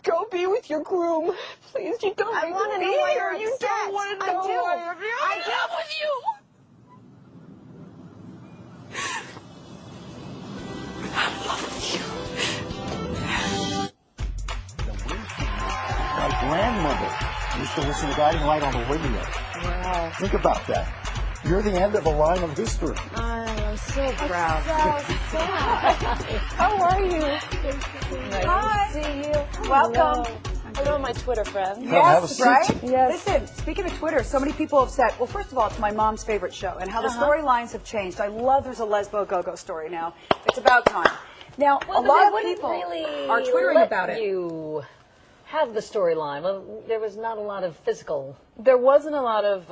Go be with your groom. Please, you don't I want to know why you're upset. You don't want to know why I'm here. I do. I'm with you. My grandmother used to listen to Guiding Light on the radio. Wow. Think about that. You're the end of a line of history. I'm so proud. So sad. How are you? Nice to see you. Welcome. Hello, my Twitter friend. Have a Yes, seat. right? Yes. Listen, speaking of Twitter, so many people have said, well, first of all, it's my mom's favorite show, and how the storylines have changed. I love there's a Lesbo Go-Go story now. It's about time. Now, a lot of people are twittering about it. You have the storyline. Well, there was not a lot of physical There wasn't a lot of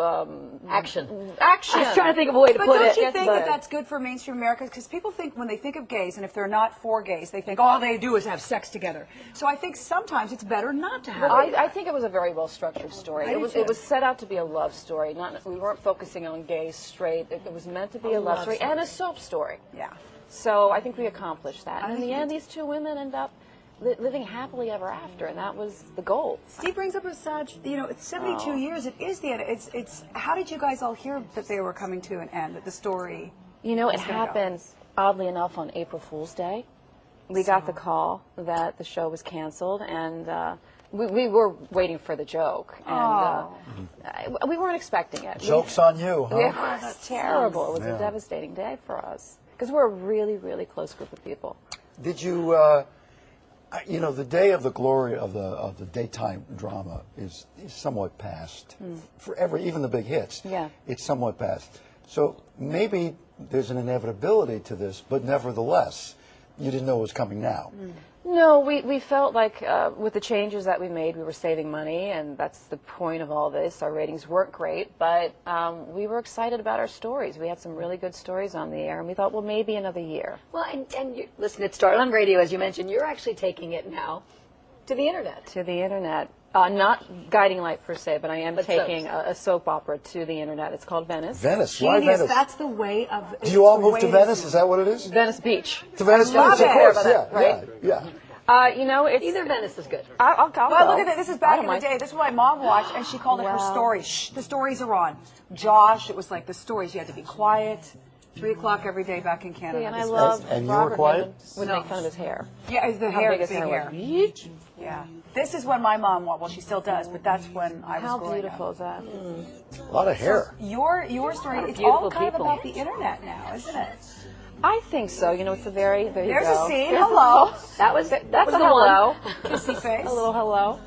action. action. I was trying to think of a way to But put don't it. you think that that's good for mainstream America? Because people think when they think of gays, and if they're not for gays, they think all they do is have sex together. So I think sometimes it's better not to have it. I think it was a very well structured story. It was set out to be a love story. We weren't focusing on gay, straight. It was meant to be a love story and a soap story. Yeah. So I think we accomplished that. And in the end, these two women end up living happily ever after, and that was the goal. Steve brings up a sad, it's 72 years. It is the end. It's. How did you guys all hear that they were coming to an end? That the story. It gonna happened, oddly enough, on April Fool's Day. We got the call that the show was canceled, and we were waiting for the joke, and we weren't expecting it. Joke's on you, huh? It was terrible. It was a devastating day for us, because we're a really, really close group of people. Did you, the day of the glory of the daytime drama is somewhat past. Even the big hits. Yeah. It's somewhat past. So maybe there's an inevitability to this, but nevertheless, you didn't know it was coming now. No, we felt like with the changes that we made, we were saving money, and that's the point of all this. Our ratings weren't great, but we were excited about our stories. We had some really good stories on the air, and we thought, well, maybe another year. Well, and you, listen, it started on radio, as you mentioned. You're actually taking it now to the internet. To the internet. Not Guiding Light per se, but I am taking a soap opera to the internet. It's called Venice. Venice? Why Genius. Venice? That's the way of. Do you all move to Venice? Is that what it is? Venice Beach. To Venice Beach, of it. course. Right. Yeah. It's Either Venice is good. I'll go. Well, look at that. This is I back don't in the mind. day. This is what my mom watched, and she called it her Wow. stories. Shh, the stories are on. Josh, it was like the stories. You had to be quiet. 3 o'clock every day back in Canada. See, and I love And you were Robert quiet? Hammond would make fun of his hair. Yeah, the How hair, big the his big hair hair. was. Yeah. This is when my mom watched. Well, she still does, but that's when I was How growing beautiful up. is that? A lot of hair. Your story, it's beautiful all kind people. of about the internet now, isn't it? I think so. It's a very, there you There's go. a scene. There's Hello. That's was a the hello. Kissy face. A little hello.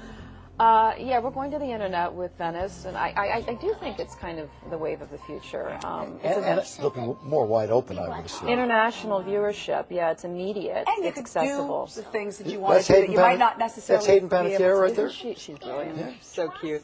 Yeah, we're going to the internet with Venice, and I do think it's kind of the wave of the future. And it's looking more wide open, I would assume. International viewership, yeah, it's immediate, And you it's could accessible. do the things that you want That's to do that Hayden you might not necessarily That's Hayden be able Panettiere to right do. there? She's brilliant. So cute.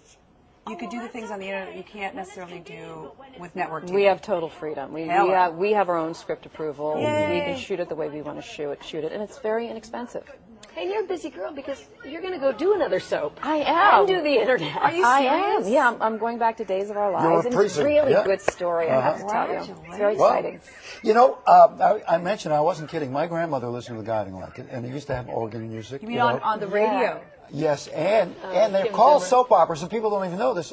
You could do the things on the internet that you can't necessarily do with network TV. We have total freedom. We have our own script approval. Yay. We can shoot it the way we want to shoot it, and it's very inexpensive. Hey, you're a busy girl because you're going to go do another soap. I am. And do the internet. Are you I serious? am. Yeah, I'm going back to Days of Our You're Lives, and it's a reprising, really yeah. good story. I have to tell you, it's very Well, exciting. I mentioned, I wasn't kidding, my grandmother listened to the Guiding Light, and they used to have organ music. You mean on the radio? Yes, and they're Kim called Zimmer. soap operas, and people don't even know this.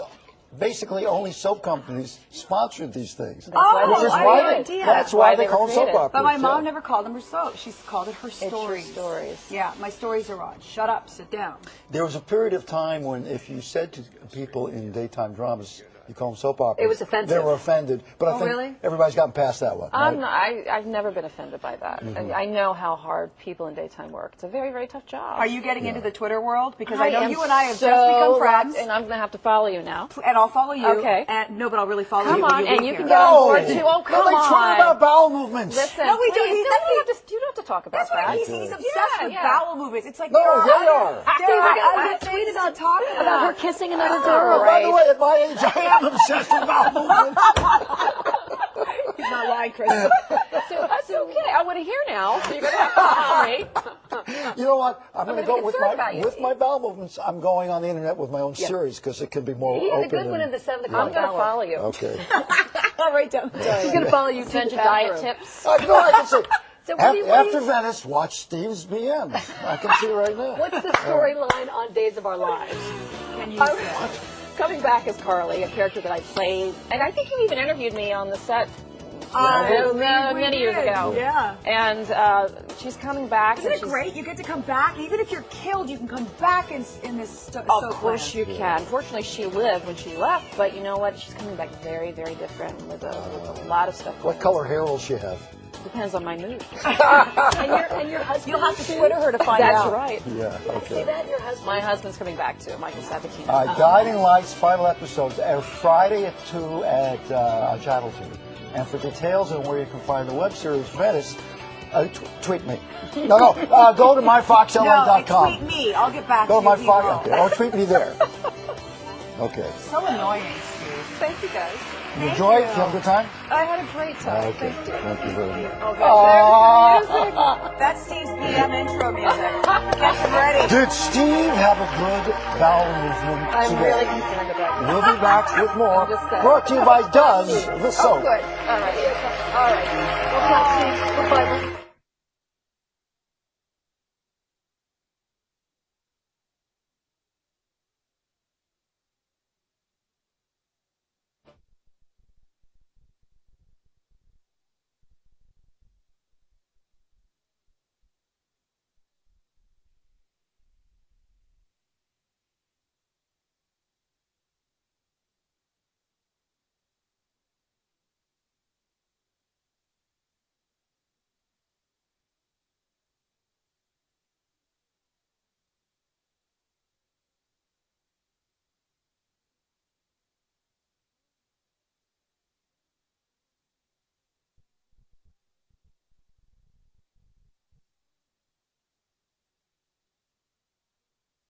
Basically, only soap companies sponsored these things. Oh, Which is I why had no idea. That's why they they were call them soap created. operas. But my mom yeah. never called them her soap. She's called it her stories. It's your stories. Yeah, my stories are on. Shut up, sit down. There was a period of time when if you said to people in daytime dramas, you call them soap operas. It was offensive. They were offended. But I Oh, think really? everybody's gotten past that one. right? I've never been offended by that. I know how hard people in daytime work. It's a very, very tough job. Are you getting into the Twitter world? Because I know am you and I have so just become locked, friends. and I'm going to have to follow you now. And I'll follow you. Okay. And, no, but I'll really follow Come you when on, you and leave you here. can get on board too. Oh, No, come they tweet on. about bowel movements. Listen, No, we do. please, you don't have to talk about That's why that. he's obsessed with yeah. bowel movements. It's like, No, girl, they are. I get tweeted on talking About her kissing another Oh, girl, by right? the way, at my age, I am obsessed with bowel movements. He's not lying, Chris. So that's okay. I want to hear now. So you're going to have to tell me. You know what? I'm going to go with concerned about you. my bowel movements. I'm going on the internet with my own series because it can be more He had open. a good one and- in the 7 I'm o'clock going to hour. follow you. Okay. I'll write down. He's going to follow you to Send the you diet bathroom. tips. No, I can say. So what do you- After Venice, watch Steve's BM. I can see right now. What's the storyline on days of our lives. Can you Coming back as Carly, a character that I played, and I think you even interviewed me on the set many years ago. Yeah. And she's coming back. Isn't it great? You get to come back. Even if you're killed, you can come back in this Of course you can. Fortunately, she lived when she left, but you know what? She's coming back very, very different with a lot of stuff. What color hair will she have? Depends on my mood. And your husband. You'll have to Twitter her to find That's out. right. Yeah, See okay. that? Your husband. My husband's coming back too, Michael Sabatino. Guiding Lights, final episodes, air Friday at 2 at Chappell. And for details on where you can find the web series Venice, tweet me. No, go to myfoxla.com. Tweet me. I'll get back Go to to my you. Fox, okay, or tweet me there. Okay. So annoying, Steve. Thank you guys. You enjoy it? You have a good time? I had a great time. Okay. Thank you. Thank you very much. That's Steve's BM intro music. Get ready. Did Steve have a good bowel movement I'm today? really concerned about that. We'll be back with more. I'm just saying. Brought to you by Does the Soap. Good. All right. All right. Well, Steve. Goodbye.